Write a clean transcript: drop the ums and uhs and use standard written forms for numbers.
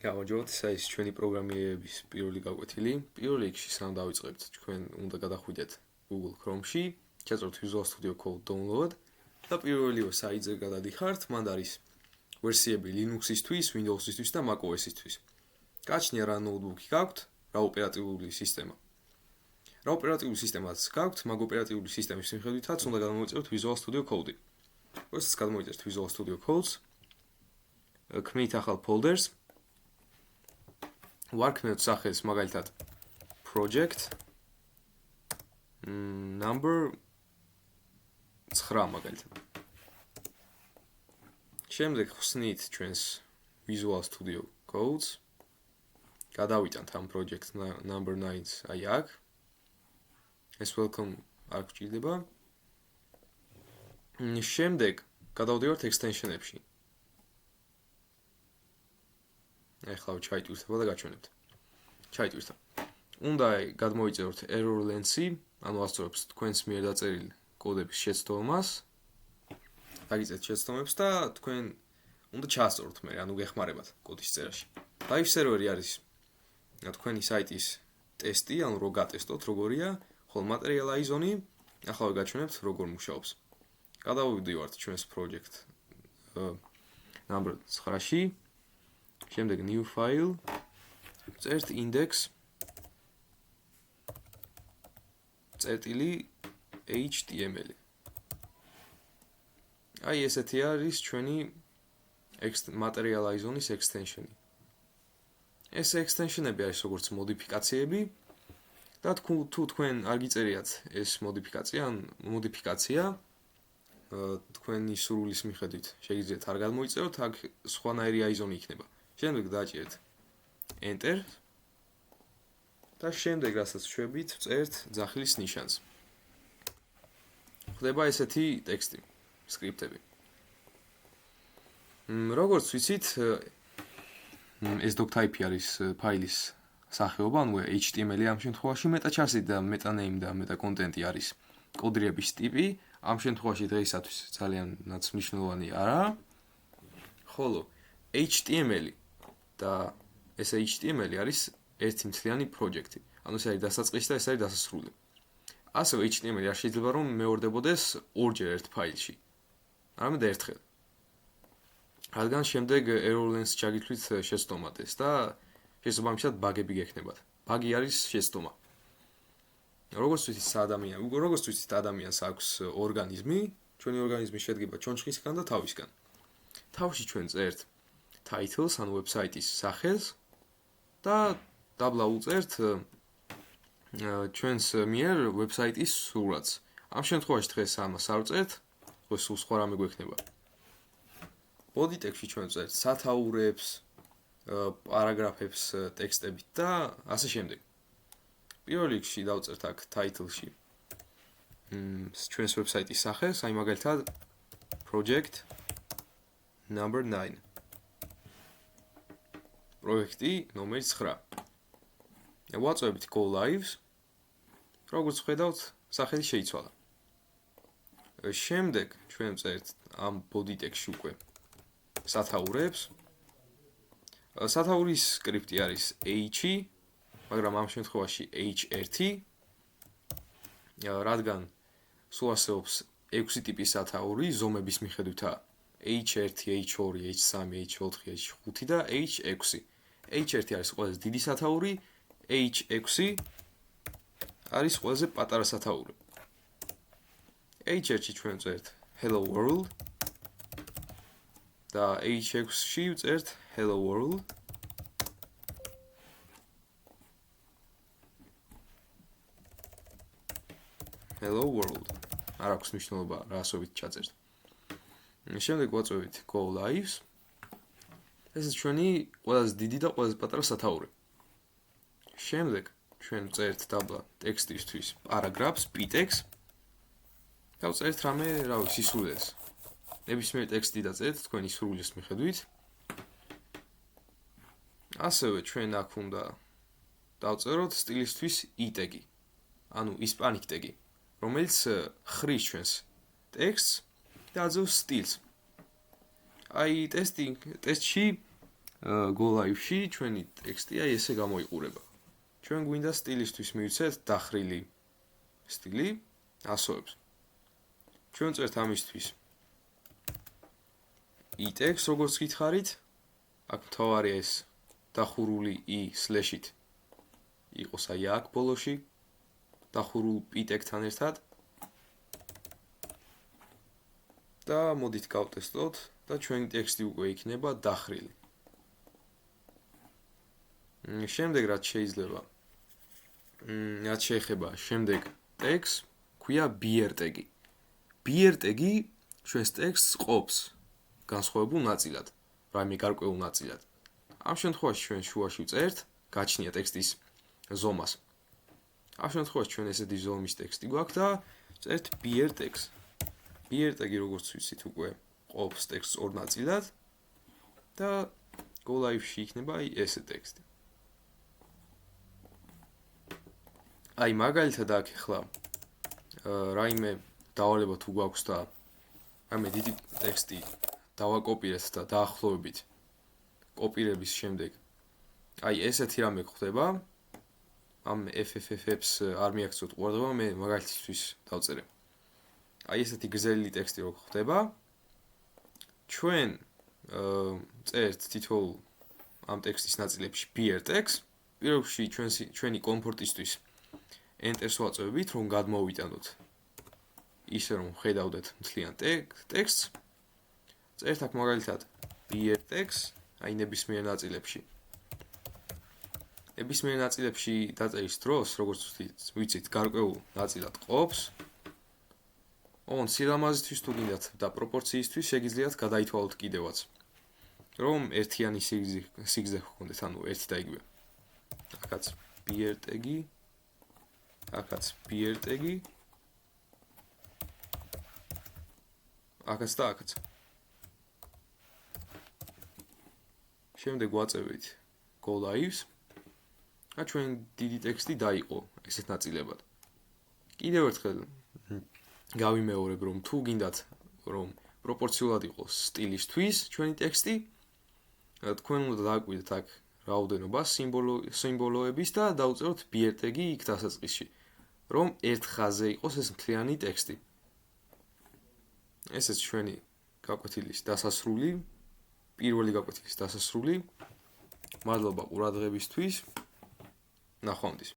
გამარჯობათ, ეს არის ჩვენი პროგრამირების პირველი გაკვეთილი. პირველ რიგში სამ დავიწყებთ, ჩვენ უნდა გადახვიდეთ Google Chrome-ში, ჩაწერთ Visual Studio Code download და პირველივე საიტზე გადადიხართ, მანდ არის ვერსიები Linux-ისთვის, Windows-ისთვის და macOS-ისთვის. გაჩნია რა ნოუთბუქი გაქვთ, რა ოპერატიული სისტემა. რა ოპერატიული სისტემაც გაქვთ, მაგ ოპერატიული სისტემის მიხედვითაც უნდა გადამოვიწეროთ Visual Studio Code-ი. როდესაც გადმოვიწერთ Visual Studio Codes, ქმნით ახალ folders. ვარქმევთ სახელს მაგალითად project number 9 მაგალითად. შემდეგ ხსნით ჩვენს Visual Studio Codes. გადავიტანთ ამ project number 9-ს აი აქ. ეს welcome არ გვჭირდება. შემდეგ გადავდივართ extension-ებში. ეხლა ჩაიტვირთება და გაჩვენებთ. ჩაიტვირთა. უნდა გადმოვიწეროთ error lens-ი, ანუ ასწორებს თქვენს მიერ დაწერილი კოდების შეცდომას. დაგიწერთ შეცდომებს და თქვენ უნდა ჩაასწოროთ მე, ანუ გეხმარებათ კოდის წერაში. Live server-ი არის თქვენი საიტის ტესტი, ანუ რო გატესტოთ როგორია, ხოლო materialize-ონი ახლა გაჩვენებთ როგორ მუშაობს. გადავიდივართ ჩვენს project number 9-ში. შემდეგ new file წერთ index html. აი ესეთი არის ჩვენი materialize-onis extension-ი. ეს extension-ები არის როგორც მოდიფიკაციები და თუ თქვენ არ გიწერიათ ეს მოდიფიკაცია თქვენი სურვილის მიხედვით შეგიძლიათ არ გადმოიწეროთ, აქ სხვანაირი ISO-ნი იქნება. შემდეგ დააჭერეთ enter და შემდეგ რასაც შვებით წერთ ძახილის ნიშანს. ხდება ესეთი ტექსტი, სკრიპტები. როგორც ვიცით, ეს doctype არის ფაილის სახეობა, ანუ HTML-ი ამ შემთხვევაში meta-charts და meta-name და meta-content არის კოდირების ტიპი. ამ შემთხვევაში დღეისათვის ძალიანაც მნიშვნელოვანი არა. ხოლო HTML და ეს HTML არის ერთი მთლიანი პროექტი. ანუ ეს არის დასაწყისი და ეს არის დასასრული. ასევე HTML არ შეიძლება რომ მეორდებოდეს ორჯერ ერთ ფაილში. არამედ ერთხელ. რადგან შემდეგ error lens ჩაგითვლით შეცდომადეს და შესაბამისად ბაგები გექნებათ. ბაგი არის შეცდომა. როგორც ვიცით ადამიანს აქვს ორგანიზმი, ჩვენი ორგანიზმი შედგება ჩონჩხისგან და თავისგან. თავში ჩვენ წერთ titles, ანუ ვებსაიტის სახელს და დაბლა უწერთ ჩვენს მიერ ვებსაიტის სურათს. ამ შემთხვევაში დღეს ამას არ ვწერთ, ხო სულ სხვა რამე გვექნება. body text-ში ჩვენ წერთ სათაურებს, პარაგრაფებს ტექსტებით და ასე შემდეგ. პირველ რიგში დავწერთ აქ title-ში ჩვენს ვებსაიტის სახელს, აი მაგალითად project number 9. პროექტი ნომერი 9. ვაწვევით go live. როგორც ხედავთ, სახელი შეიცვალა. შემდეგ ჩვენ წერთ ამ body text-ში უკვე სათაურებს. სათაურის სკრიპტი არის h-ი, მაგრამ ამ შემთხვევაში h1, რადგან სულ არსებობს 6 ტიპის სათაური ზომების მიხედვითაა h1, h2, h3, h4, h5 და h6. h1 არის ყველაზე დიდი სათაური, h6 არის ყველაზე პატარა სათაური. h1-ში ჩვენ წერთ hello world და h6-ში წერთ hello world. hello world. არ აქვს მნიშვნელობა რა ასობით ჩაწერთ. შემდეგ ვაწვევით go live. ეს ჩვენი ყველაზე დიდი და ყველაზე პატარა სათაური. შემდეგ ჩვენ წერთ დაბლა ტექსტისთვის პარაგრაფს, p-text. დავწერთ რამე, სისულელს. ნებისმიერ ტექსტი დაწერთ თქვენი სურვილის მიხედვით. ასევე ჩვენ აქ უნდა დავწეროთ სტილისთვის i-ტეგი, ანუ Hispanic ტეგი, რომელიც ხრის ჩვენს ტექსტს და აძლევს სტილს. აი ტესტში go live-ში ჩვენი ტექსტი აი ესე გამოიყურება. ჩვენ გვინდა სტილისთვის მივცეთ დახრილი სტილი, ასოებს. ჩვენ წერთ ამისთვის i-text, როგორც გითხარით, აქ მთავარია ეს დახურული i/-ით იყოს აი აქ ბოლოში, დახურულ i-text-თან ერთად. და მოდით გავტესტოთ და ჩვენი ტექსტი უკვე იქნება დახრილი. შემდეგ რაც შეიძლება რაც შეეხება შემდეგ ტექსტს, ქვია beer tag-ი. beer tag-ი ჩვენს ტექსტს ყოფს განსხვავებულ ნაწილად, რაიმე გარკვეულ ნაწილად. ამ შემთხვევაში ჩვენ შუაში ვწერთ გაჩნია ტექსტის ზომას. ამ შემთხვევაში ჩვენ ესეთი ზომის ტექსტი გვაქვს და წერთ beer tag-ს. beer tag-ი როგორც ვიცით უკვე ყოფს ტექსტს ორ ნაწილად და go live-ში იქნება აი ესე ტექსტი. აი მაგალითად აქ ახლა რაიმე დავალება თუ გვაქვს და ამე დიდი ტექსტი დავაკოპირეთ და დაახლოებით კოპირების შემდეგ აი ესეთი რამე ხდება. ამ FFFF-ს არ მიაქცევთ ყურადღება, მე მაგალითისთვის დავწერე. აი ესეთი გრძელი ტექსტი რო ხდება, ჩვენ წერთ თითოეულ ამ ტექსტის ნაწილებში beer tag-ს, პირველში ჩვენი კომფორტისთვის enter-ს ვაწევებით, რომ გადმოვიტანოთ ისე რომ ხედავდეთ მთლიან ტექსტს. წერთ აქ მაგალითად beer tag-ს, აი ნებისმიერ ნაწილებში. ნებისმიერ ნაწილებში დაწერის დროს, როგორც ვიცით, გარკვეულ ნაწილად ყოფს. ოღონდ სილამაზისთვის თუ გინდათ და პროპორციისთვის შეგიძლიათ გადაითვალოთ კიდევაც, რომ ერთიანი სიგრძე ჰქონდეთ, ანუ ერთი და იგივე. აქაც beer tag-ი, აქაც beer tag-ი, აქაც და აქაც. შემდეგ ვაწევით go live-ს. და ჩვენ დიდი ტექსტი დაიყო ესეთ ნაწილებად. კიდევ ერთხელ გავიმეორებ, რომ თუ გინდათ რომ პროპორციულად იყოს სტილისთვის ჩვენი ტექსტი, თქვენ უნდა დააკვირდეთ აქ რაოდენობა სიმბოლოების და დავწეროთ beer tag-ი იქ დასაწყისში, რომ ერთ ხაზზე იყოს ეს მთლიანი ტექსტი. ესეც ჩვენი გაკვეთილის დასასრული, პირველი გაკვეთილის დასასრული. მადლობა ყურადღებისთვის. ნახვამდის.